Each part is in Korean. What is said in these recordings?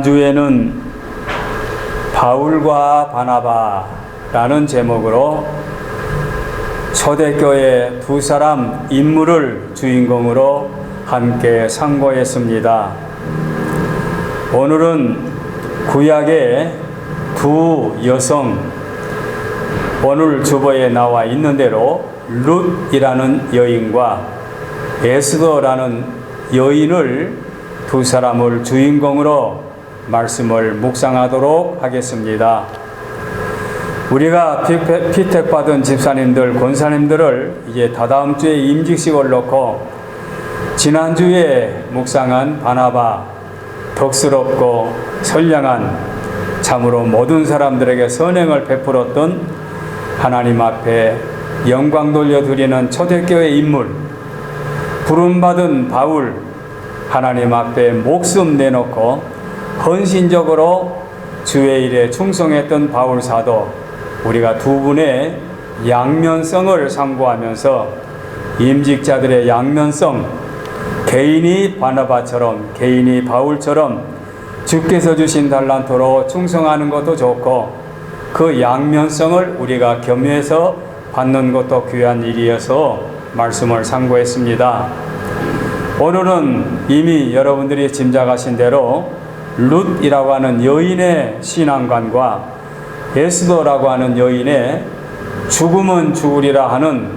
주에는 바울과 바나바라는 제목으로 초대교회 두 사람 인물을 주인공으로 함께 상고했습니다. 오늘은 구약의 두 여성, 오늘 주보에 나와 있는 대로 룻이라는 여인과 에스더라는 여인을 두 사람을 주인공으로 말씀을 묵상하도록 하겠습니다. 우리가 피택받은 집사님들, 권사님들을 이제 다다음 주에 임직식을 놓고 지난주에 묵상한 바나바, 덕스럽고 선량한 참으로 모든 사람들에게 선행을 베풀었던 하나님 앞에 영광 돌려드리는 초대교회 인물, 부름받은 바울, 하나님 앞에 목숨 내놓고 헌신적으로 주의 일에 충성했던 바울 사도, 우리가 두 분의 양면성을 상고하면서 임직자들의 양면성, 개인이 바나바처럼 개인이 바울처럼 주께서 주신 달란트로 충성하는 것도 좋고 그 양면성을 우리가 겸해서 받는 것도 귀한 일이어서 말씀을 상고했습니다. 오늘은 이미 여러분들이 짐작하신 대로 룻이라고 하는 여인의 신앙관과 에스더라고 하는 여인의 죽으면 죽으리라 하는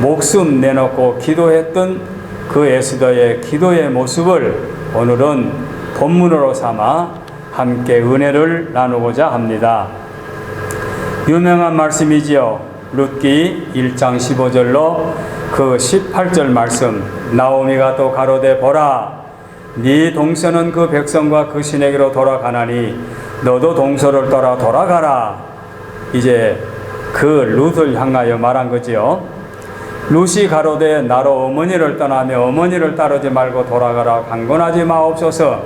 목숨 내놓고 기도했던 그 에스더의 기도의 모습을 오늘은 본문으로 삼아 함께 은혜를 나누고자 합니다. 유명한 말씀이지요. 룻기 1장 15절로 그 18절 말씀, 나오미가 또 가로되 보라, 네 동서는 그 백성과 그 신에게로 돌아가나니 너도 동서를 따라 돌아가라. 이제 그 룻을 향하여 말한 거지요. 룻이 가로되 나로 어머니를 떠나며 어머니를 따르지 말고 돌아가라 강권하지 마옵소서.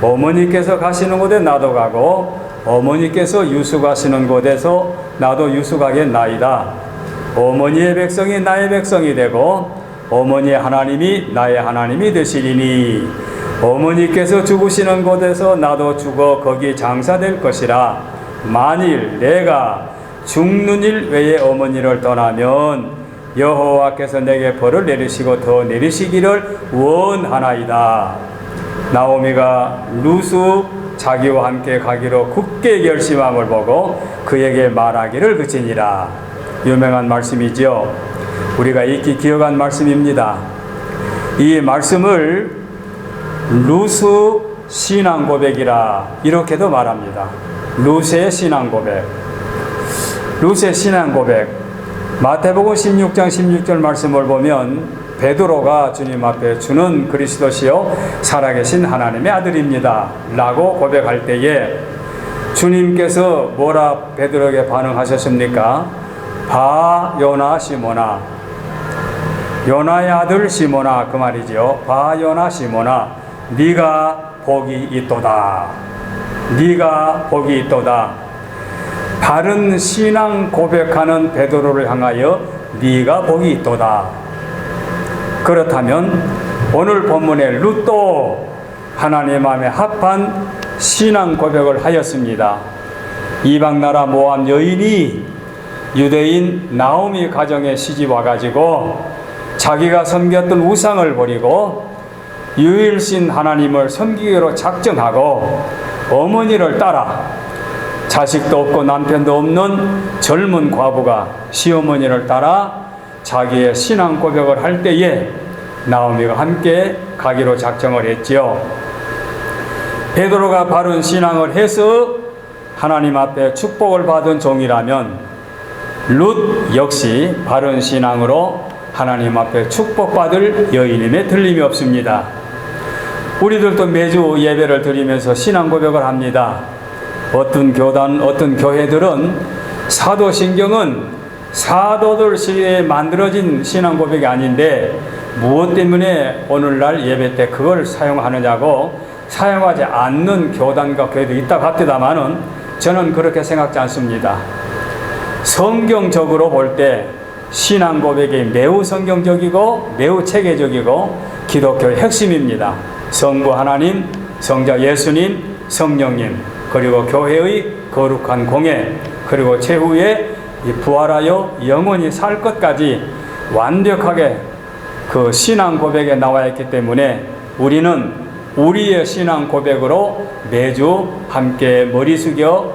어머니께서 가시는 곳에 나도 가고 어머니께서 유숙하시는 곳에서 나도 유숙하겠나이다. 어머니의 백성이 나의 백성이 되고 어머니의 하나님이 나의 하나님이 되시리니 어머니께서 죽으시는 곳에서 나도 죽어 거기 장사될 것이라. 만일 내가 죽는 일 외에 어머니를 떠나면 여호와께서 내게 벌을 내리시고 더 내리시기를 원하나이다. 나오미가 룻이 자기와 함께 가기로 굳게 결심함을 보고 그에게 말하기를 그치니라. 유명한 말씀이지요. 우리가 익히 기억한 말씀입니다. 이 말씀을 룻의 신앙 고백이라 이렇게도 말합니다. 룻의 신앙 고백. 룻의 신앙 고백. 마태복음 16장 16절 말씀을 보면 베드로가 주님 앞에 주는 그리스도시요 살아계신 하나님의 아들입니다 라고 고백할 때에 주님께서 뭐라 베드로에게 반응하셨습니까? 바 요나 시모나, 요나의 아들 시모나, 그 말이죠. 바 요나 시모나, 네가 복이 있도다. 네가 복이 있도다. 바른 신앙 고백하는 베드로를 향하여 네가 복이 있도다. 그렇다면 오늘 본문의 룻도 하나님 마음에 합한 신앙 고백을 하였습니다. 이방나라 모압 여인이 유대인 나오미 가정에 시집 와가지고 자기가 섬겼던 우상을 버리고 유일신 하나님을 섬기기로 작정하고 어머니를 따라 자식도 없고 남편도 없는 젊은 과부가 시어머니를 따라 자기의 신앙 고백을 할 때에 나오미가 함께 가기로 작정을 했지요. 베드로가 바른 신앙을 해서 하나님 앞에 축복을 받은 종이라면 룻 역시 바른 신앙으로 하나님 앞에 축복받을 여인임에 틀림이 없습니다. 우리들도 매주 예배를 드리면서 신앙 고백을 합니다. 어떤 교단, 어떤 교회들은 사도신경은 사도들 시대에 만들어진 신앙 고백이 아닌데 무엇 때문에 오늘날 예배 때 그걸 사용하느냐고 사용하지 않는 교단과 교회도 있다고 합니다만은 저는 그렇게 생각지 않습니다. 성경적으로 볼 때 신앙 고백이 매우 성경적이고 매우 체계적이고 기독교의 핵심입니다. 성부 하나님, 성자 예수님, 성령님, 그리고 교회의 거룩한 공예, 그리고 최후에 부활하여 영원히 살 것까지 완벽하게 그 신앙 고백에 나와 있기 때문에 우리는 우리의 신앙 고백으로 매주 함께 머리 숙여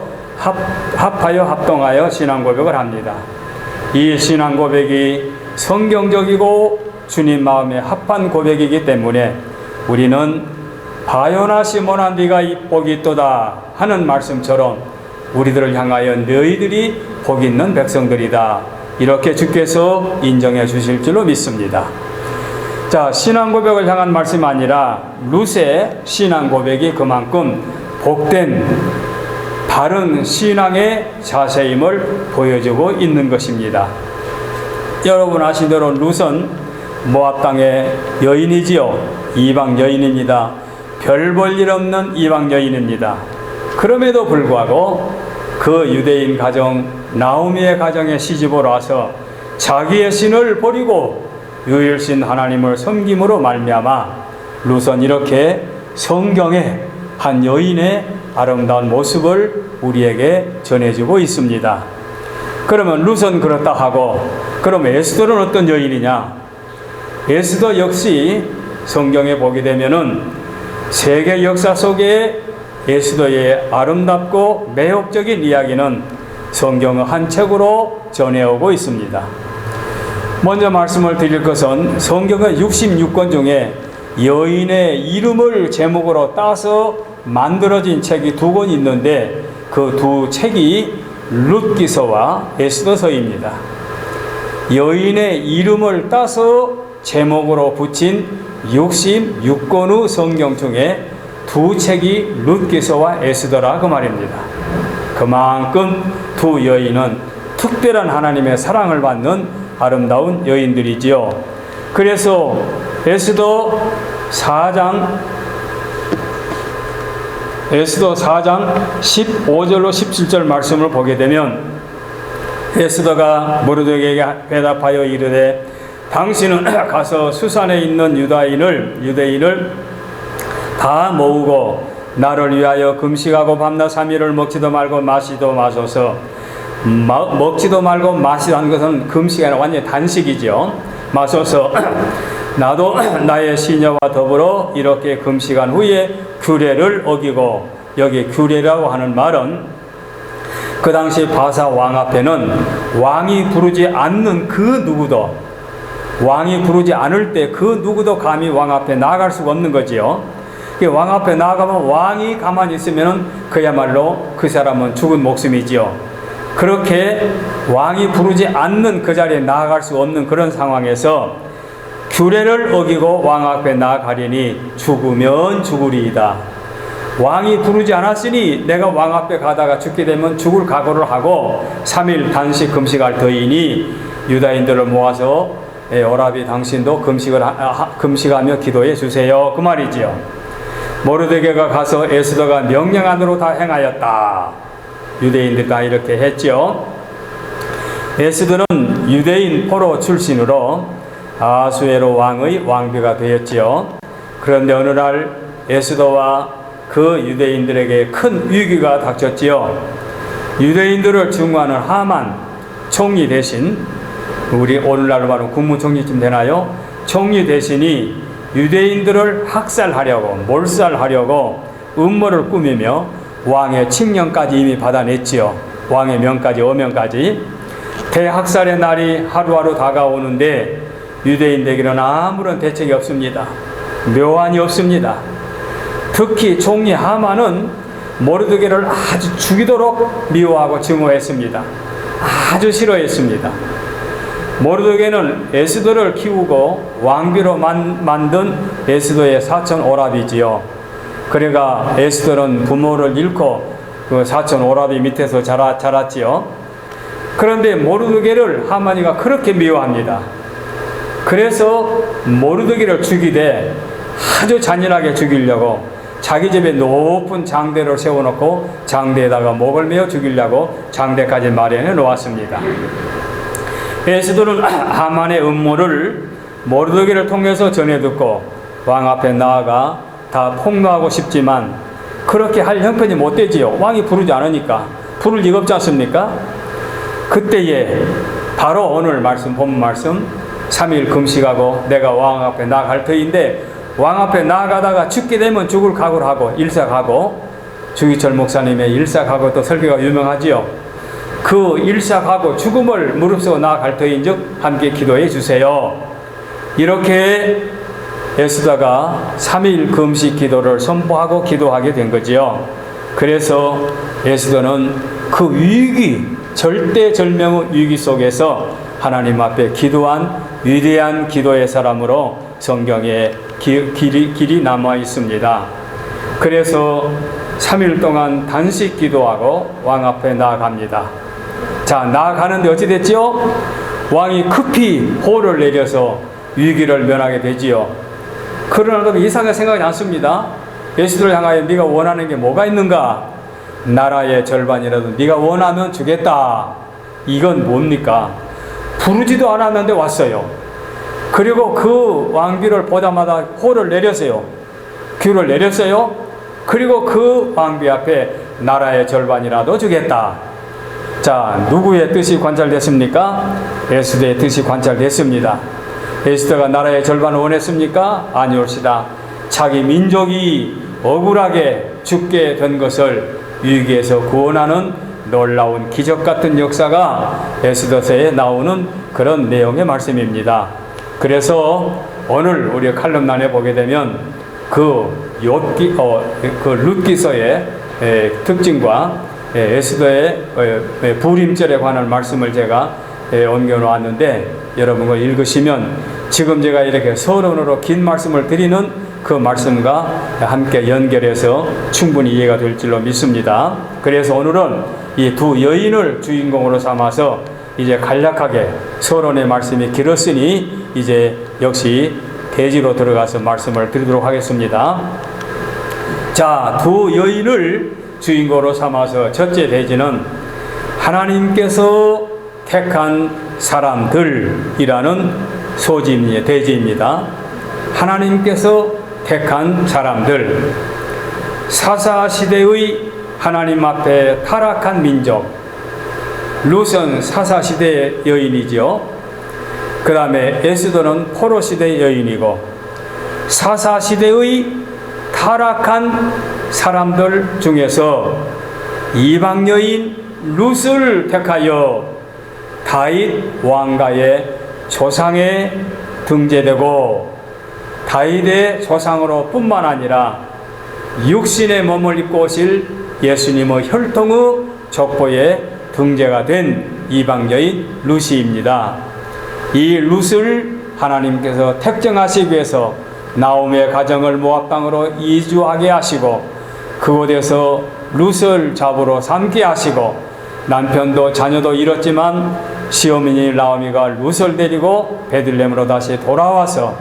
합하여 합동하여 신앙 고백을 합니다. 이 신앙 고백이 성경적이고 주님 마음에 합한 고백이기 때문에 우리는 바요나 시몬아 네가 복이 있도다 하는 말씀처럼 우리들을 향하여 너희들이 복 있는 백성들이다 이렇게 주께서 인정해 주실 줄로 믿습니다. 자, 신앙 고백을 향한 말씀이 아니라 룻의 신앙 고백이 그만큼 복된 바른 신앙의 자세임을 보여주고 있는 것입니다. 여러분 아시대로 룻은 모압 땅의 여인이지요. 이방 여인입니다. 별 볼 일 없는 이방 여인입니다. 그럼에도 불구하고 그 유대인 가정 나오미의 가정에 시집을 와서 자기의 신을 버리고 유일신 하나님을 섬김으로 말미암아 룻은 이렇게 성경의 한 여인의 아름다운 모습을 우리에게 전해주고 있습니다. 그러면 룻은 그렇다 하고 그럼 에스더는 어떤 여인이냐? 에스더 역시 성경에 보게 되면은 세계 역사 속에 에스더의 아름답고 매혹적인 이야기는 성경의 한 책으로 전해오고 있습니다. 먼저 말씀을 드릴 것은 성경의 66권 중에 여인의 이름을 제목으로 따서 만들어진 책이 2권 있는데 그 두 책이 룻기서와 에스더서입니다. 여인의 이름을 따서 제목으로 붙인 66권의 성경 중에 2 책이 룻기서와 에스더라 그 말입니다. 그만큼 2 여인은 특별한 하나님의 사랑을 받는 아름다운 여인들이지요. 그래서 에스더 4장 15절로 17절 말씀을 보게 되면 에스더가 모르드게에게 대답하여 이르되 당신은 가서 수산에 있는 유대인을 다 모으고 나를 위하여 금식하고 밤낮 3일을 먹지도 말고 마시도 마소서. 먹지도 말고 마시라는 것은 금식이 아니라 완전히 단식이죠. 마소서. 나도 나의 시녀와 더불어 이렇게 금식한 후에 규례를 어기고, 여기 규례라고 하는 말은 그 당시 바사 왕 앞에는 왕이 부르지 않는 그 누구도, 왕이 부르지 않을 때 그 누구도 감히 왕 앞에 나아갈 수가 없는 거지요. 왕 앞에 나아가면 왕이 가만히 있으면 그야말로 그 사람은 죽은 목숨이지요. 그렇게 왕이 부르지 않는 그 자리에 나아갈 수 없는 그런 상황에서 규례를 어기고 왕 앞에 나아가리니 죽으면 죽으리이다. 왕이 부르지 않았으니 내가 왕 앞에 가다가 죽게 되면 죽을 각오를 하고 3일 단식 금식할 터이니 유다인들을 모아서 오라비 당신도 금식하며 기도해 주세요. 그 말이지요. 모르드게가 가서 에스더가 명령안으로 다 행하였다. 유대인들 다 이렇게 했죠. 에스더는 유대인 포로 출신으로 아수에로 왕의 왕비가 되었지요. 그런데 어느 날 에스더와 그 유대인들에게 큰 위기가 닥쳤지요. 유대인들을 증오하는 하만 총리 대신, 우리 오늘날로 말하면 국무총리쯤 되나요? 총리 대신이 유대인들을 학살하려고, 몰살하려고 음모를 꾸미며 왕의 칙령까지 이미 받아냈지요. 왕의 명까지, 어명까지. 대학살의 날이 하루하루 다가오는데 유대인들에게는 아무런 대책이 없습니다. 묘안이 없습니다. 특히 총리 하만은 모르드게를 아주 죽이도록 미워하고 증오했습니다. 아주 싫어했습니다. 모르드게는 에스더를 키우고 왕비로 만든 에스더의 사촌 오라비지요. 그러니까 에스더는 부모를 잃고 그 사촌 오라비 밑에서 자랐지요. 그런데 모르드게를 하만이가 그렇게 미워합니다. 그래서 모르드게를 죽이되 아주 잔인하게 죽이려고 자기 집에 높은 장대를 세워놓고 장대에다가 목을 메어 죽이려고 장대까지 마련해 놓았습니다. 에스더는 하만의 음모를 모르드게를 통해서 전해 듣고 왕 앞에 나아가 다 폭로하고 싶지만 그렇게 할 형편이 못 되지요. 왕이 부르지 않으니까. 부를 리가 없지 않습니까? 그때에 바로 오늘 말씀, 본 말씀 3일 금식하고 내가 왕 앞에 나아갈 터인데, 왕 앞에 나아가다가 죽게 되면 죽을 각오를 하고 일삭하고, 주기철 목사님의 일삭하고 또 설교가 유명하지요. 그 일삭하고 죽음을 무릅쓰고 나아갈 터인즉 함께 기도해 주세요. 이렇게 에스더가 3일 금식 기도를 선포하고 기도하게 된 거지요. 그래서 에스더는 그 위기, 절대절명의 위기 속에서 하나님 앞에 기도한 위대한 기도의 사람으로 성경에 길이 남아 있습니다. 그래서 3일 동안 단식 기도하고 왕 앞에 나아갑니다. 자, 나아가는데 어찌 됐지요? 왕이 급히 호를 내려서 위기를 면하게 되지요. 그러나도 이상하게 생각이 않습니다. 에스더를 향하여 네가 원하는 게 뭐가 있는가? 나라의 절반이라도 네가 원하면 주겠다. 이건 뭡니까? 부르지도 않았는데 왔어요. 그리고 그 왕비를 보자마자 호를 내렸어요. 귀를 내렸어요. 그리고 그 왕비 앞에 나라의 절반이라도 주겠다. 자, 누구의 뜻이 관찰됐습니까? 에스더의 뜻이 관찰됐습니다. 에스더가 나라의 절반을 원했습니까? 아니올시다. 자기 민족이 억울하게 죽게 된 것을 위기에서 구원하는 놀라운 기적 같은 역사가 에스더서에 나오는 그런 내용의 말씀입니다. 그래서 오늘 우리 칼럼란에 보게 되면 그 룻기서의 특징과 에스더의 부림절에 관한 말씀을 제가 옮겨 놓았는데, 여러분과 읽으시면 지금 제가 이렇게 서론으로 긴 말씀을 드리는 그 말씀과 함께 연결해서 충분히 이해가 될 줄로 믿습니다. 그래서 오늘은 이 두 여인을 주인공으로 삼아서 이제 간략하게, 서론의 말씀이 길었으니 이제 역시 대지로 들어가서 말씀을 드리도록 하겠습니다. 자, 두 여인을 주인공으로 삼아서 첫째 대지는 하나님께서 택한 사람들이라는 소지입니다. 대지입니다. 하나님께서 택한 사람들, 사사시대의 하나님 앞에 타락한 민족. 룻은 사사시대의 여인이죠. 그 다음에 에스더는 포로시대의 여인이고, 사사시대의 타락한 사람들 중에서 이방 여인 룻을 택하여 다윗 왕가의 조상에 등재되고, 다윗의 조상으로 뿐만 아니라 육신에 몸을 입고 오실 예수님의 혈통의 족보에 등재가 된 이방 여인 룻이입니다. 이 룻을 하나님께서 택정하시기 위해서 나옴의 가정을 모압 땅으로 이주하게 하시고, 그곳에서 룻을 잡으러 삼게 하시고, 남편도 자녀도 잃었지만 시어머니 나오미가 룻을 데리고 베들레헴으로 다시 돌아와서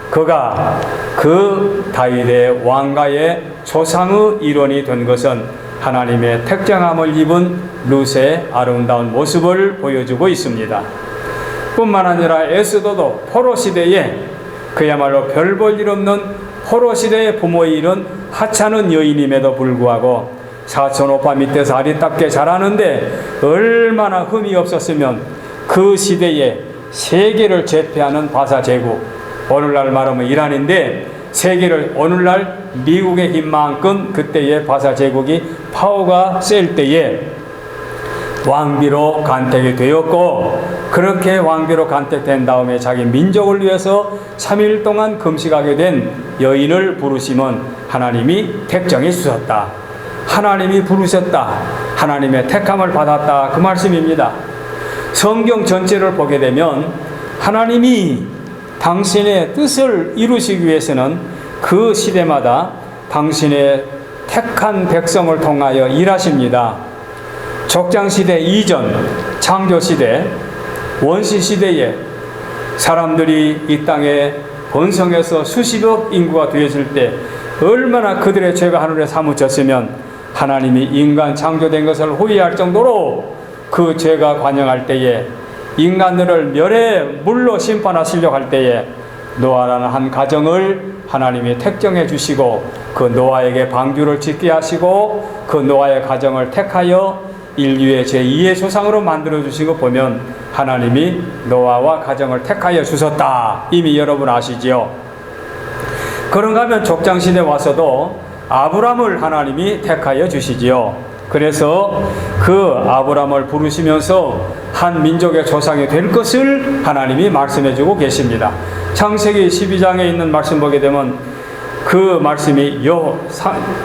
그가 그 다윗의 왕가의 조상의 일원이 된 것은 하나님의 택정함을 입은 룻의 아름다운 모습을 보여주고 있습니다. 뿐만 아니라 에스더도 포로시대에 그야말로 별 볼 일 없는 포로시대의 부모의 일은 하찮은 여인임에도 불구하고 사촌 오빠 밑에서 아리답게 자라는데 얼마나 흠이 없었으면 그 시대에 세계를 제패하는 바사 제국, 오늘날 말하면 이란인데 세계를, 오늘날 미국의 힘만큼 그때의 바사 제국이 파워가 셀 때에 왕비로 간택이 되었고, 그렇게 왕비로 간택된 다음에 자기 민족을 위해서 3일 동안 금식하게 된 여인을 부르시면 하나님이 택정해 주셨다. 하나님이 부르셨다. 하나님의 택함을 받았다. 그 말씀입니다. 성경 전체를 보게 되면 하나님이 당신의 뜻을 이루시기 위해서는 그 시대마다 당신의 택한 백성을 통하여 일하십니다. 족장시대 이전, 창조시대, 원시시대에 사람들이 이 땅에 번성해서 수십억 인구가 되었을 때 얼마나 그들의 죄가 하늘에 사무쳤으면 하나님이 인간 창조된 것을 후회할 정도로 그 죄가 관영할 때에 인간들을 멸의 물로 심판하시려고 할 때에 노아라는 한 가정을 하나님이 택정해 주시고 그 노아에게 방주를 짓게 하시고 그 노아의 가정을 택하여 인류의 제2의 조상으로 만들어 주신 거 보면 하나님이 노아와 가정을 택하여 주셨다. 이미 여러분 아시지요? 그런가 하면 족장시대 와서도 아브람을 하나님이 택하여 주시지요. 그래서 그 아브람을 부르시면서 한 민족의 조상이 될 것을 하나님이 말씀해 주고 계십니다. 창세기 12장에 있는 말씀 보게 되면 그 말씀이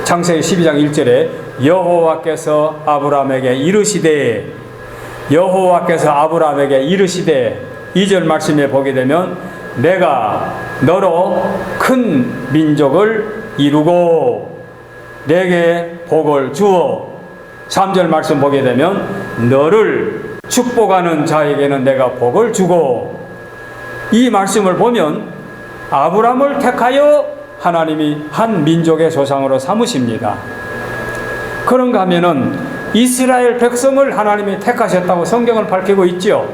창세기 12장 1절에 여호와께서 아브람에게 이르시되 2절 말씀에 보게 되면 내가 너로 큰 민족을 이루고 내게 복을 주어 3절 말씀 보게 되면 너를 축복하는 자에게는 내가 복을 주고 이 말씀을 보면 아브람을 택하여 하나님이 한 민족의 조상으로 삼으십니다. 그런가 하면은 이스라엘 백성을 하나님이 택하셨다고 성경을 밝히고 있죠.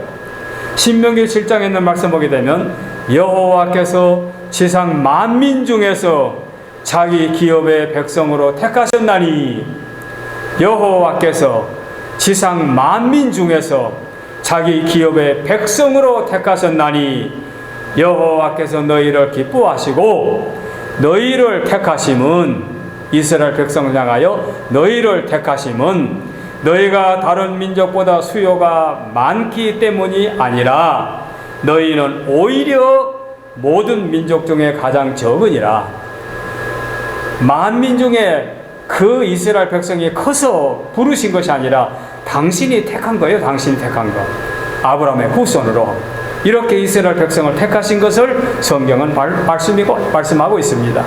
신명기 7장에 있는 말씀 보게 되면 여호와께서 지상 만민 중에서 자기 기업의 백성으로 택하셨나니 여호와께서 지상 만민 중에서 자기 기업의 백성으로 택하셨나니 여호와께서 너희를 기뻐하시고 너희를 택하심은 이스라엘 백성을 향하여 너희를 택하심은 너희가 다른 민족보다 수요가 많기 때문이 아니라 너희는 오히려 모든 민족 중에 가장 적으니라. 만민 중에 그 이스라엘 백성이 커서 부르신 것이 아니라 당신이 택한 거예요. 당신이 택한 거. 아브라함의 후손으로 이렇게 이스라엘 백성을 택하신 것을 성경은 말씀하고 있습니다.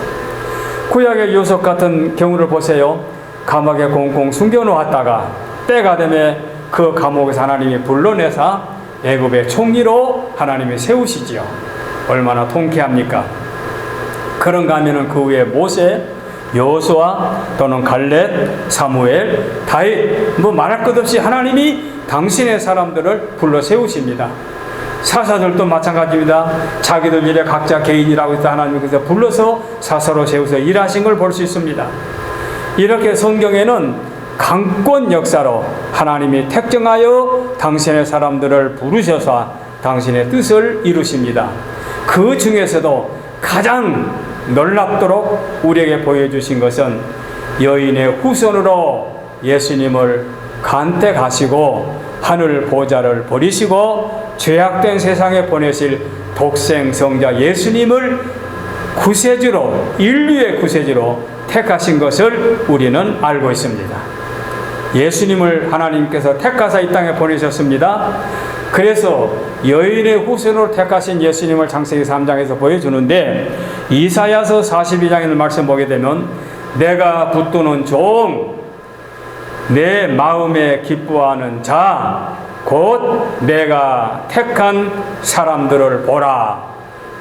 구약의 요셉 같은 경우를 보세요. 감옥에 공공 숨겨놓았다가 때가 되면 그 감옥에서 하나님이 불러내사 애굽의 총리로 하나님이 세우시지요. 얼마나 통쾌합니까? 그런가 하면은 그 후에 모세, 여호수아 또는 갈렙, 사무엘, 다윗 말할 것 없이 하나님이 당신의 사람들을 불러 세우십니다. 사사들도 마찬가지입니다. 자기들 일에 각자 개인이라고 해서 하나님께서 불러서 사사로 세워서 일하신 걸 볼 수 있습니다. 이렇게 성경에는 강권 역사로 하나님이 택정하여 당신의 사람들을 부르셔서 당신의 뜻을 이루십니다. 그 중에서도 가장 놀랍도록 우리에게 보여주신 것은 여인의 후손으로 예수님을 간택하시고 하늘 보좌를 버리시고 죄악된 세상에 보내실 독생 성자 예수님을 구세주로, 인류의 구세주로 택하신 것을 우리는 알고 있습니다. 예수님을 하나님께서 택하사 이 땅에 보내셨습니다. 그래서 여인의 후손으로 택하신 예수님을 창세기 3장에서 보여주는데 이사야서 42장에 있는 말씀 보게 되면 내가 붙드는 종, 내 마음에 기뻐하는 자, 곧 내가 택한 사람들을 보라.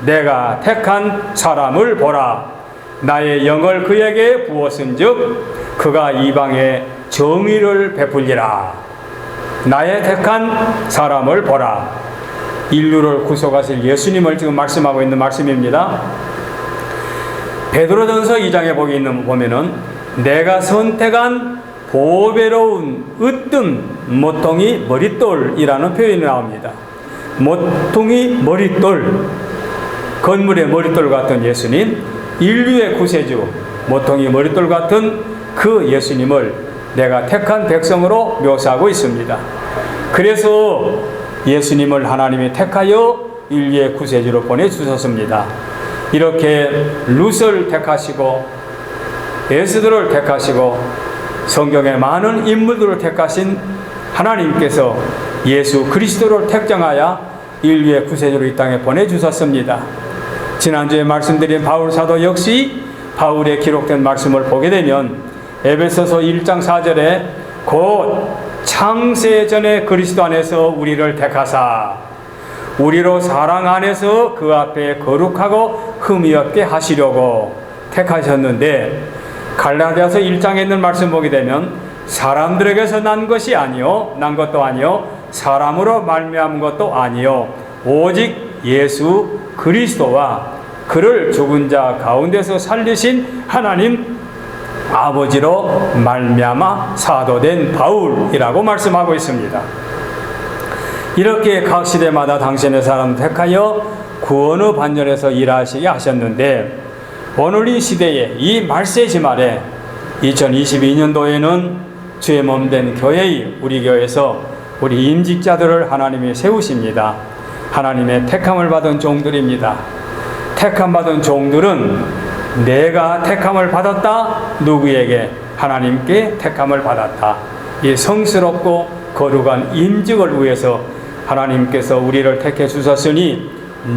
내가 택한 사람을 보라. 나의 영을 그에게 부었은즉 그가 이방에 정의를 베풀리라. 나의 택한 사람을 보라. 인류를 구속하실 예수님을 지금 말씀하고 있는 말씀입니다. 베드로전서 2장에 보면은 내가 선택한 보배로운 으뜸 모퉁이 머릿돌이라는 표현이 나옵니다. 모퉁이 머릿돌, 건물의 머릿돌 같은 예수님, 인류의 구세주, 모퉁이 머릿돌 같은 그 예수님을 내가 택한 백성으로 묘사하고 있습니다. 그래서 예수님을 하나님이 택하여 인류의 구세주로 보내주셨습니다. 이렇게 룻을 택하시고 에스더를 택하시고 성경의 많은 인물들을 택하신 하나님께서 예수 그리스도를 택정하여 인류의 구세주로 이 땅에 보내주셨습니다. 지난주에 말씀드린 바울 사도 역시 바울의 기록된 말씀을 보게 되면 에베소서 1장 4절에 곧 창세전에 그리스도 안에서 우리를 택하사 우리로 사랑 안에서 그 앞에 거룩하고 흠이 없게 하시려고 택하셨는데 갈라디아서 1장에 있는 말씀 보게 되면 사람들에게서 난 것이 아니요 난 것도 아니요 사람으로 말미암은 것도 아니요 오직 예수 그리스도와 그를 죽은 자 가운데서 살리신 하나님 아버지로 말미암아 사도된 바울이라고 말씀하고 있습니다. 이렇게 각 시대마다 당신의 사람 택하여 구원의 반열에서 일하시게 하셨는데, 오늘 이 시대에 이 말세지 말에 2022년도에는 주의 몸된 교회의 우리 교회에서 우리 임직자들을 하나님이 세우십니다. 하나님의 택함을 받은 종들입니다. 택함 받은 종들은 내가 택함을 받았다. 누구에게? 하나님께 택함을 받았다. 이 성스럽고 거룩한 임직을 위해서 하나님께서 우리를 택해 주셨으니,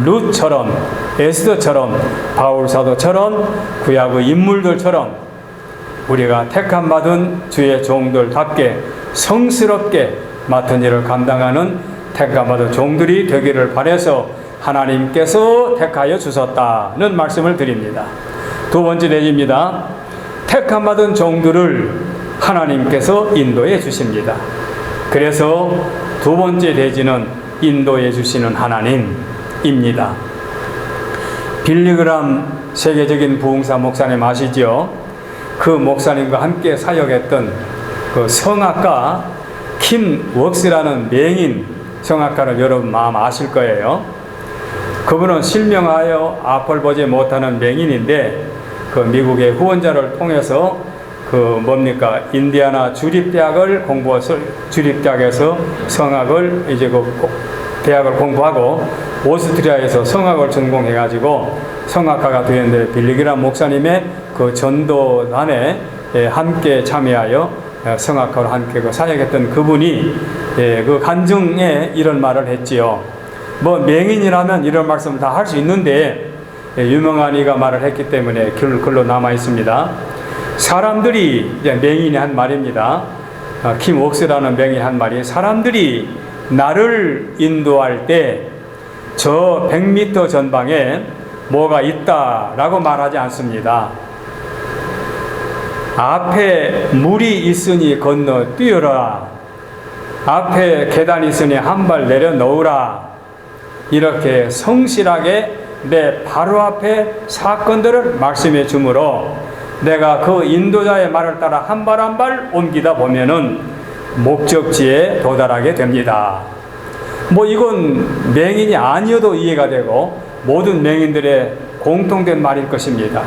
룻처럼, 에스더처럼, 바울 사도처럼, 구약의 인물들처럼 우리가 택함 받은 주의 종들답게 성스럽게 맡은 일을 감당하는 택함 받은 종들이 되기를 바라서 하나님께서 택하여 주셨다는 말씀을 드립니다. 두 번째 내지입니다. 택함 받은 종들을 하나님께서 인도해 주십니다. 그래서 두 번째 대지는 인도해 주시는 하나님입니다. 빌리그람 세계적인 부흥사 목사님 아시죠? 그 목사님과 함께 사역했던 그 성악가 킴 웍스라는 맹인 성악가를 여러분 마음 아실 거예요. 그분은 실명하여 앞을 보지 못하는 맹인인데, 그 미국의 후원자를 통해서 인디아나 주립대학을 공부해서 주립대학에서 성악을 대학을 공부하고 오스트리아에서 성악을 전공해가지고 성악가가 되었는데, 빌리그람 목사님의 그 전도단에 함께 참여하여 성악가로 함께 사역했던 그분이 그 간증에 이런 말을 했지요. 뭐 맹인이라면 이런 말씀 다 할 수 있는데, 유명한 이가 말을 했기 때문에 글로 남아 있습니다. 사람들이, 맹인이 한 말입니다. 킴 웍스라는 맹인이 한 말이, 사람들이 나를 인도할 때 저 100m 전방에 뭐가 있다라고 말하지 않습니다. 앞에 물이 있으니 건너 뛰어라. 앞에 계단이 있으니 한 발 내려놓으라. 이렇게 성실하게 내 바로 앞에 사건들을 말씀해 주므로 내가 그 인도자의 말을 따라 한 발 한 발 옮기다 보면은 목적지에 도달하게 됩니다. 뭐 이건 맹인이 아니어도 이해가 되고 모든 맹인들의 공통된 말일 것입니다.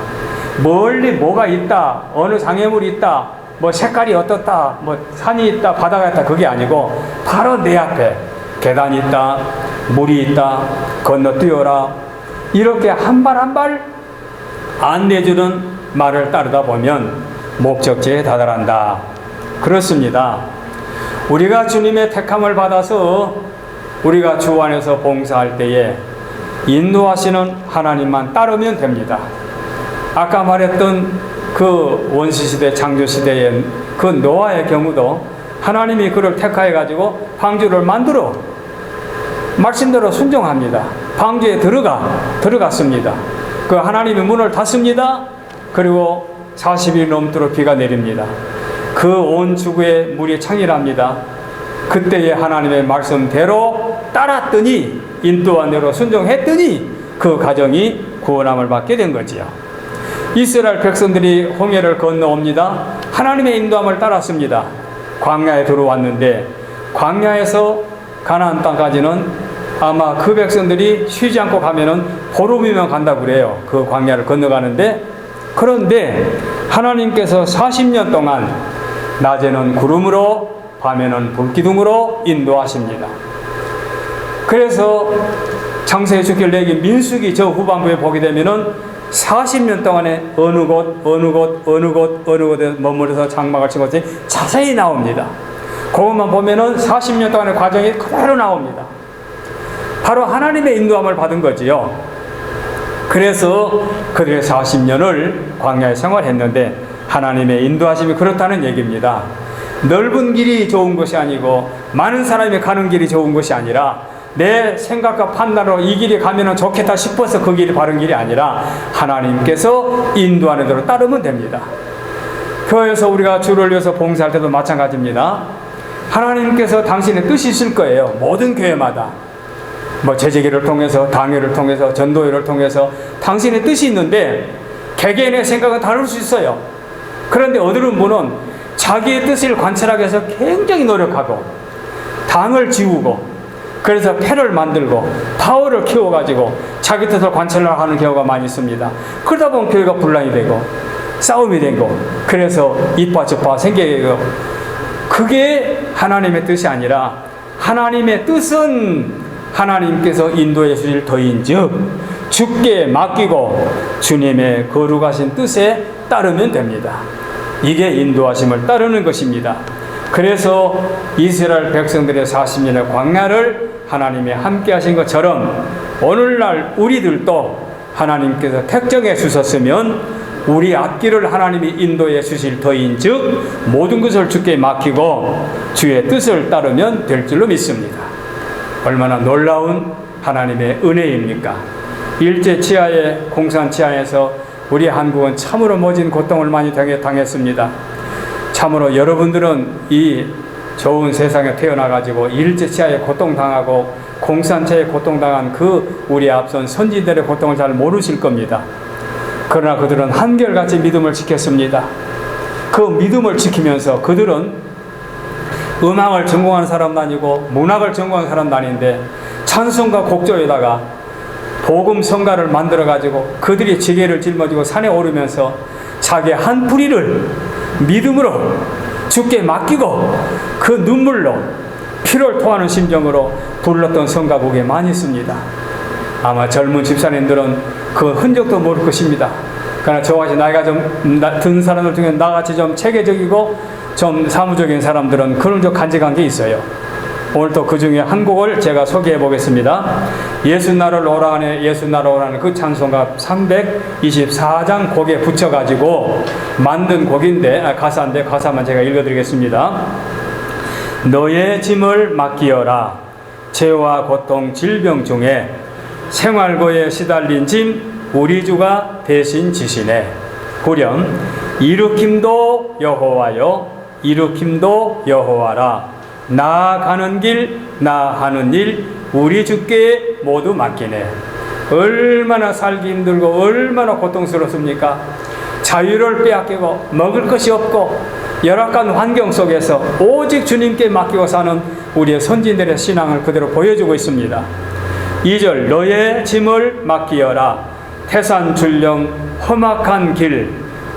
멀리 뭐가 있다, 어느 장애물이 있다, 뭐 색깔이 어떻다, 뭐 산이 있다, 바다가 있다, 그게 아니고 바로 내 앞에 계단이 있다, 물이 있다, 건너뛰어라, 이렇게 한 발 한 발 안내주는 말을 따르다 보면 목적지에 다다란다. 그렇습니다. 우리가 주님의 택함을 받아서 우리가 주 안에서 봉사할 때에 인도하시는 하나님만 따르면 됩니다. 아까 말했던 그 원시시대 창조시대의 그 노아의 경우도 하나님이 그를 택하여 가지고 방주를 만들어 말씀대로 순종합니다. 방주에 들어갔습니다. 그 하나님의 문을 닫습니다. 그리고 40일 넘도록 비가 내립니다. 그 온 지구에 물이 창일합니다. 그때의 하나님의 말씀대로 따랐더니, 인도한대로 순종했더니 그 가정이 구원함을 받게 된 거지요. 이스라엘 백성들이 홍해를 건너옵니다. 하나님의 인도함을 따랐습니다. 광야에 들어왔는데, 광야에서 가나안 땅까지는 아마 그 백성들이 쉬지 않고 가면은 보름이면 간다고 그래요. 그 광야를 건너가는데, 그런데 하나님께서 40년 동안 낮에는 구름으로 밤에는 불기둥으로 인도하십니다. 그래서 창세기 주길 내기 민수기 저 후반부에 보게 되면은 40년 동안에 어느 곳에 머무르서 장막을 친 것이 자세히 나옵니다. 그것만 보면은 40년 동안의 과정이 그대로 나옵니다. 바로 하나님의 인도함을 받은 거지요. 그래서 그들의 40년을 광야에 생활했는데 하나님의 인도하심이 그렇다는 얘기입니다. 넓은 길이 좋은 것이 아니고 많은 사람이 가는 길이 좋은 것이 아니라 내 생각과 판단으로 이 길이 가면 좋겠다 싶어서 그 길이 바른 길이 아니라 하나님께서 인도하는 대로 따르면 됩니다. 교회에서 우리가 주를 위해서 봉사할 때도 마찬가지입니다. 하나님께서 당신의 뜻이 있을 거예요. 모든 교회마다. 재직기를 통해서, 당회를 통해서, 전도회를 통해서 당신의 뜻이 있는데 개개인의 생각은 다를 수 있어요. 그런데 어떤 분은 자기의 뜻을 관철하기 위해서 굉장히 노력하고 당을 지우고 그래서 패를 만들고 파워를 키워가지고 자기 뜻을 관철하는 경우가 많이 있습니다. 그러다 보면 교회가 분란이 되고 싸움이 되고 그래서 이파 저파 생기게 되고, 그게 하나님의 뜻이 아니라 하나님의 뜻은 하나님께서 인도해 주실 터인즉 주께 맡기고 주님의 거룩하신 뜻에 따르면 됩니다. 이게 인도하심을 따르는 것입니다. 그래서 이스라엘 백성들의 40년의 광야를 하나님이 함께 하신 것처럼 오늘날 우리들도 하나님께서 택정해 주셨으면 우리 앞길을 하나님이 인도해 주실 터인즉 모든 것을 주께 맡기고 주의 뜻을 따르면 될 줄로 믿습니다. 얼마나 놀라운 하나님의 은혜입니까? 일제 치하에, 공산 치하에서 우리 한국은 참으로 모진 고통을 많이 당했습니다. 참으로 여러분들은 이 좋은 세상에 태어나가지고 일제 치하에 고통당하고 공산 치하에 고통당한 그 우리 앞선 선지들의 고통을 잘 모르실 겁니다. 그러나 그들은 한결같이 믿음을 지켰습니다. 그 믿음을 지키면서 그들은 음악을 전공하는 사람도 아니고 문학을 전공하는 사람도 아닌데 찬송가 곡조에다가 복음 성가를 만들어 가지고 그들이 지게를 짊어지고 산에 오르면서 자기 한 뿌리를 믿음으로 주께 맡기고 그 눈물로 피를 토하는 심정으로 불렀던 성가곡이 많이 있습니다. 아마 젊은 집사님들은 그 흔적도 모를 것입니다. 그러나 저같이 나이가 좀 든 사람들 중에 나같이 좀 체계적이고 좀 사무적인 사람들은 그런 좀 간직한 게 있어요. 오늘 또 그 중에 한 곡을 제가 소개해 보겠습니다. 예수 나를 오라하네 예수 나를 오라는 그 찬송가 324장 곡에 붙여가지고 만든 곡인데 가사인데 가사만 제가 읽어드리겠습니다. 너의 짐을 맡기어라 죄와 고통 질병 중에 생활고에 시달린 짐 우리 주가 대신 지시네. 후렴 일으킴도 여호와여 일으킴도 여호와라 나 가는 길 나 하는 일 우리 주께 모두 맡기네. 얼마나 살기 힘들고 얼마나 고통스럽습니까? 자유를 빼앗기고 먹을 것이 없고 열악한 환경 속에서 오직 주님께 맡기고 사는 우리의 선진들의 신앙을 그대로 보여주고 있습니다. 2절 너의 짐을 맡기어라 태산 출령 험악한 길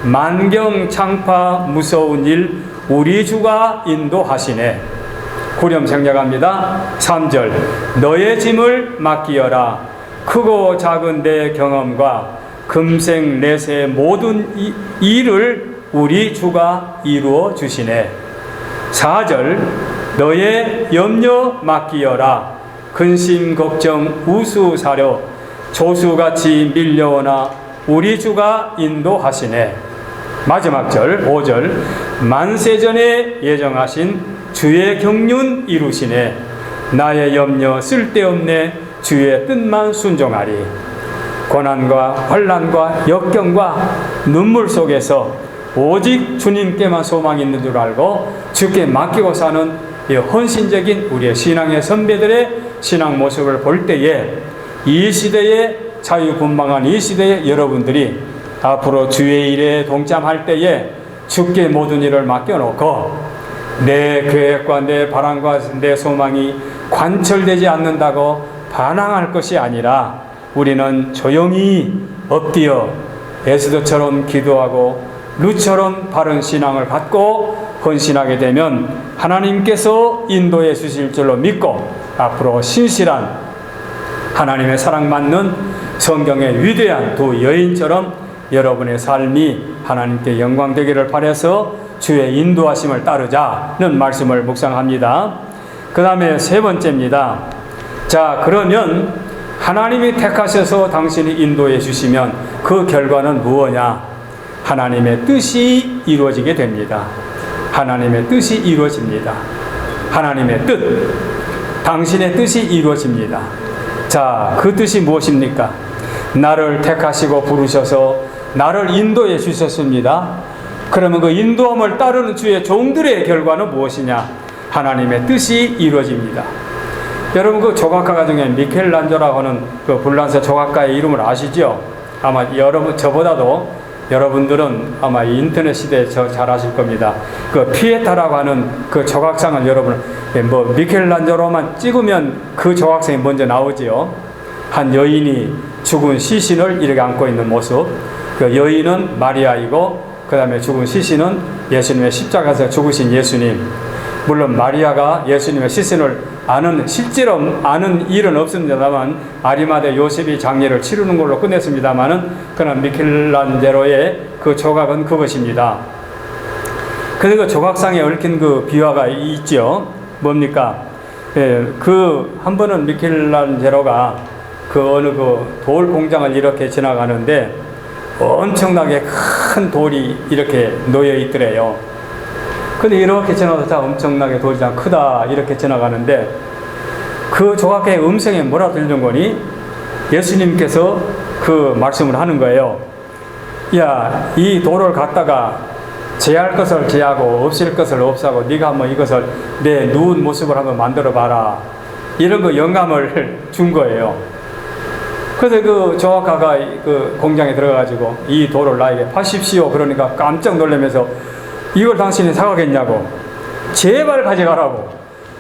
만경창파 무서운 일 우리 주가 인도하시네. 후렴 생략합니다. 3절 너의 짐을 맡기어라 크고 작은 내 경험과 금생 내세 모든 일을 우리 주가 이루어 주시네. 4절 너의 염려 맡기어라 근심 걱정 우수 사려 조수같이 밀려오나 우리 주가 인도하시네. 마지막 절 5절 만세전에 예정하신 주의 경륜 이루시네. 나의 염려 쓸데없네 주의 뜻만 순종하리. 고난과 환난과 역경과 눈물 속에서 오직 주님께만 소망이 있는 줄 알고 주께 맡기고 사는 이 헌신적인 우리의 신앙의 선배들의 신앙 모습을 볼 때에 이 시대에 자유분방한 이 시대에 여러분들이 앞으로 주의 일에 동참할 때에 주께 모든 일을 맡겨놓고 내 계획과 내 바람과 내 소망이 관철되지 않는다고 반항할 것이 아니라 우리는 조용히 엎드려 에스더처럼 기도하고 룻처럼 바른 신앙을 갖고 헌신하게 되면 하나님께서 인도해 주실 줄로 믿고 앞으로 신실한 하나님의 사랑받는 성경의 위대한 두 여인처럼 여러분의 삶이 하나님께 영광되기를 바라서 주의 인도하심을 따르자는 말씀을 묵상합니다. 그 다음에 세 번째입니다. 자, 그러면 하나님이 택하셔서 당신이 인도해 주시면 그 결과는 무엇이냐? 하나님의 뜻이 이루어지게 됩니다. 하나님의 뜻이 이루어집니다. 하나님의 뜻, 당신의 뜻이 이루어집니다. 자, 그 뜻이 무엇입니까? 나를 택하시고 부르셔서 나를 인도해 주셨습니다. 그러면 그 인도함을 따르는 주의 종들의 결과는 무엇이냐? 하나님의 뜻이 이루어집니다. 여러분 그 조각가 중에 미켈란젤로라고 하는 그 불란서 조각가의 이름을 아시죠? 아마 여러분 저보다도 여러분들은 아마 인터넷 시대에 잘 아실 겁니다. 그 피에타라고 하는 그 조각상을 여러분 뭐 미켈란젤로만 찍으면 그 조각상이 먼저 나오지요. 한 여인이 죽은 시신을 이렇게 안고 있는 모습. 그 여인은 마리아이고 그 다음에 죽은 시신은 예수님의 십자가에서 죽으신 예수님. 물론 마리아가 예수님의 시신을 실제로 아는 일은 없습니다만 아리마대 요셉이 장례를 치르는 걸로 끝냈습니다만은 그러나 미켈란젤로의 그 조각은 그것입니다. 그리고 조각상에 얽힌 그 비화가 있죠. 뭡니까? 그 한 번은 미켈란젤로가 그 어느 그 돌 공장을 이렇게 지나가는데 엄청나게 큰 돌이 이렇게 놓여 있더래요. 근데 이렇게 지나가서 엄청나게 돌이 참 크다 이렇게 지나가는데 그 조각가의 음성에 뭐라 들리는 거니? 예수님께서 그 말씀을 하는 거예요. 야, 이 돌을 갖다가 제할 것을 제하고 없앨 것을 없애고 네가 한번 이것을 내 누운 모습을 한번 만들어 봐라. 이런 그 영감을 준 거예요. 그래서 그 조각가가 그 공장에 들어가가지고 이 돌을 나에게 파십시오. 그러니까 깜짝 놀라면서 이걸 당신이 사가겠냐고. 제발 가져가라고.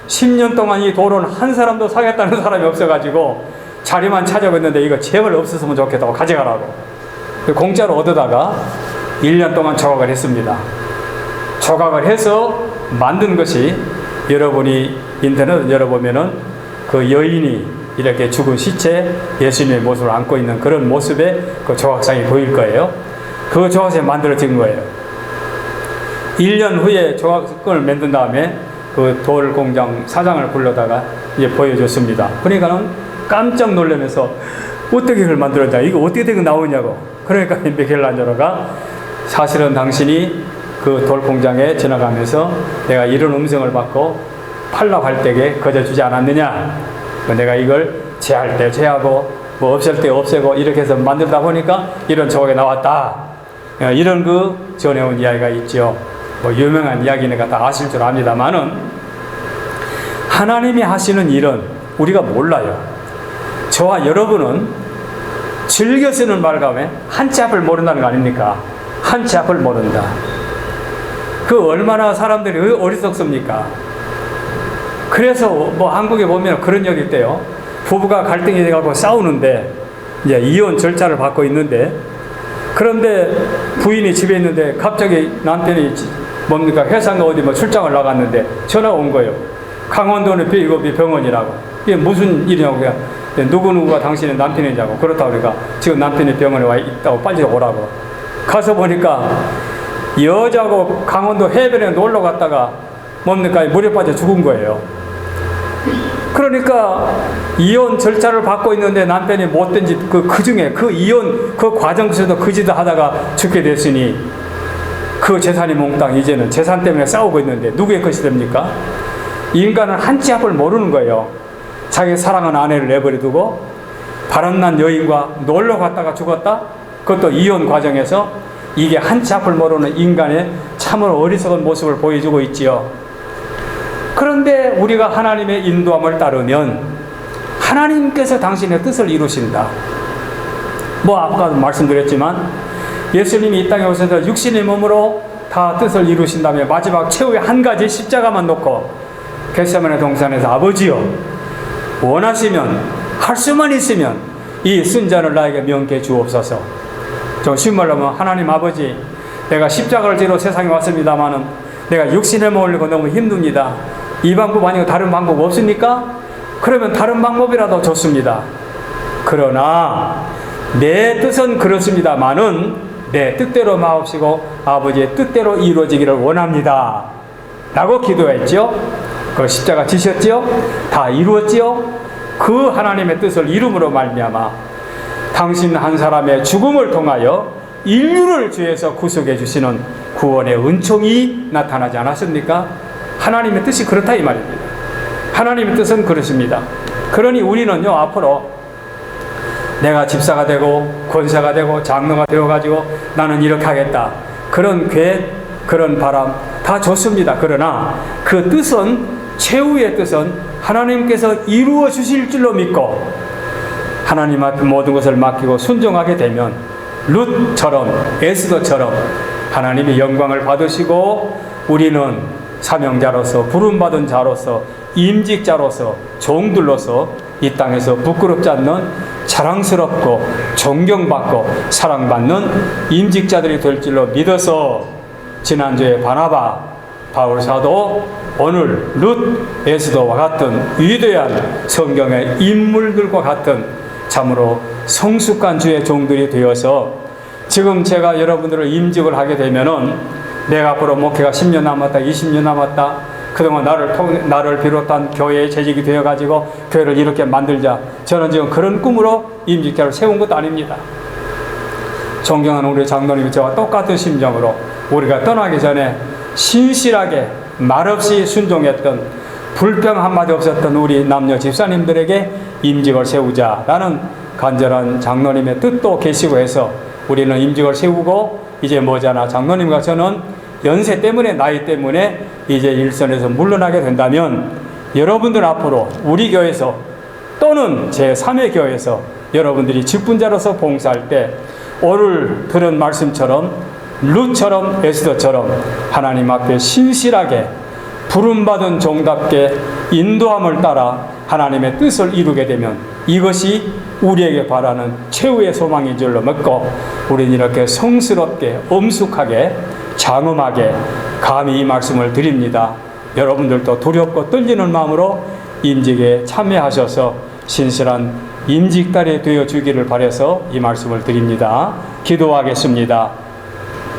10년 동안 이 돌은 한 사람도 사겠다는 사람이 없어가지고 자리만 찾아오고 있는데 이거 제발 없었으면 좋겠다고 가져가라고. 공짜로 얻어다가 1년 동안 조각을 했습니다. 조각을 해서 만든 것이 여러분이 인터넷 열어보면은 그 여인이 이렇게 죽은 시체 예수님의 모습을 안고 있는 그런 모습의 그 조각상이 보일 거예요. 그 조각상이 만들어진 거예요. 1년 후에 조각을 만든 다음에 그 돌 공장 사장을 불러다가 이제 보여줬습니다. 그러니까는 깜짝 놀라면서 어떻게 이걸 만들었냐, 이거 어떻게 되게 나오냐고. 그러니까 미켈란젤로가 사실은 당신이 그 돌 공장에 지나가면서 내가 이런 음성을 받고 팔라발대게 거저주지 않았느냐. 내가 이걸 제할 때 제하고 뭐 없앨 때 없애고 이렇게 해서 만들다 보니까 이런 조각이 나왔다. 이런 그 전해온 이야기가 있죠. 뭐 유명한 이야기니까 다 아실 줄 압니다만은 하나님이 하시는 일은 우리가 몰라요. 저와 여러분은 즐겨 쓰는 말 가운데 한치 앞을 모른다는 거 아닙니까? 한치 앞을 모른다. 그 얼마나 사람들이 어리석습니까? 그래서 뭐 한국에 보면 그런 얘기 있대요. 부부가 갈등이 돼가지고 싸우는데 이제 이혼 절차를 받고 있는데 그런데 부인이 집에 있는데 갑자기 남편이 뭡니까 회사가 어디 뭐 출장을 나갔는데 전화가 온 거예요. 강원도는 이거 병원이라고. 이게 무슨 일이냐고. 그냥 누구누구가 당신의 남편이냐고. 그렇다고 그러니까 지금 남편이 병원에 와 있다고 빨리 오라고. 가서 보니까 여자하고 강원도 해변에 놀러 갔다가 뭡니까 물에 빠져 죽은 거예요. 그러니까 이혼 절차를 받고 있는데 남편이 못된 짓 그 중에 그 이혼 그 과정 속에서 그 짓을 하다가 죽게 됐으니 그 재산이 몽땅 이제는 재산 때문에 싸우고 있는데 누구의 것이 됩니까? 인간은 한치 앞을 모르는 거예요. 자기 사랑하는 아내를 내버려두고 바람난 여인과 놀러 갔다가 죽었다? 그것도 이혼 과정에서 이게 한치 앞을 모르는 인간의 참으로 어리석은 모습을 보여주고 있지요. 그런데 우리가 하나님의 인도함을 따르면 하나님께서 당신의 뜻을 이루신다. 뭐 아까도 말씀드렸지만 예수님이 이 땅에 오셔서 육신의 몸으로 다 뜻을 이루신 다음에 마지막 최후의 한 가지 십자가만 놓고 겟세마네 동산에서 아버지여 원하시면 할 수만 있으면 이 순잔을 나에게 명케해 주옵소서. 저 쉬운 말로 하면 하나님 아버지 내가 십자가를 지러 세상에 왔습니다마는 내가 육신의 몸을 입고 너무 힘듭니다. 이 방법 아니고 다른 방법 없습니까? 그러면 다른 방법이라도 좋습니다. 그러나 내 뜻은 그렇습니다마는 내 뜻대로 마옵시고 아버지의 뜻대로 이루어지기를 원합니다. 라고 기도했죠. 그 십자가 지셨죠. 다 이루었죠. 그 하나님의 뜻을 이름으로 말미암아 당신 한 사람의 죽음을 통하여 인류를 죄에서 구속해 주시는 구원의 은총이 나타나지 않았습니까? 하나님의 뜻이 그렇다 이 말입니다. 하나님의 뜻은 그렇습니다. 그러니 우리는요 앞으로 내가 집사가 되고 권사가 되고 장로가 되어가지고 나는 이렇게 하겠다. 그런 계획, 그런 바람 다 좋습니다. 그러나 그 뜻은 최후의 뜻은 하나님께서 이루어 주실 줄로 믿고 하나님 앞에 모든 것을 맡기고 순종하게 되면 룻처럼 에스더처럼 하나님의 영광을 받으시고 우리는 사명자로서 부름받은 자로서 임직자로서 종들로서 이 땅에서 부끄럽지 않는 자랑스럽고 존경받고 사랑받는 임직자들이 될 줄로 믿어서 지난주에 바나바 바울 사도 오늘 룻 에스더와 같은 위대한 성경의 인물들과 같은 참으로 성숙한 주의 종들이 되어서 지금 제가 여러분들을 임직을 하게 되면은 내가 앞으로 목회가 10년 남았다 20년 남았다 그동안 나를 비롯한 교회의 재직이 되어가지고 교회를 이렇게 만들자. 저는 지금 그런 꿈으로 임직자를 세운 것도 아닙니다. 존경하는 우리 장로님이 저와 똑같은 심정으로 우리가 떠나기 전에 신실하게 말없이 순종했던 불평 한마디 없었던 우리 남녀 집사님들에게 임직을 세우자라는 간절한 장로님의 뜻도 계시고 해서 우리는 임직을 세우고 이제 뭐잖아. 장로님과 저는 연세 때문에 나이 때문에 이제 일선에서 물러나게 된다면 여러분들 앞으로 우리 교회에서 또는 제3의 교회에서 여러분들이 직분자로서 봉사할 때 오늘 들은 말씀처럼 룻처럼 에스더처럼 하나님 앞에 신실하게 부름받은 종답게 인도함을 따라 하나님의 뜻을 이루게 되면 이것이 우리에게 바라는 최후의 소망인 줄로 믿고 우리는 이렇게 성스럽게 엄숙하게 장엄하게 감히 이 말씀을 드립니다. 여러분들도 두렵고 떨리는 마음으로 임직에 참여하셔서 신실한 임직달이 되어 주기를 바라서 이 말씀을 드립니다. 기도하겠습니다.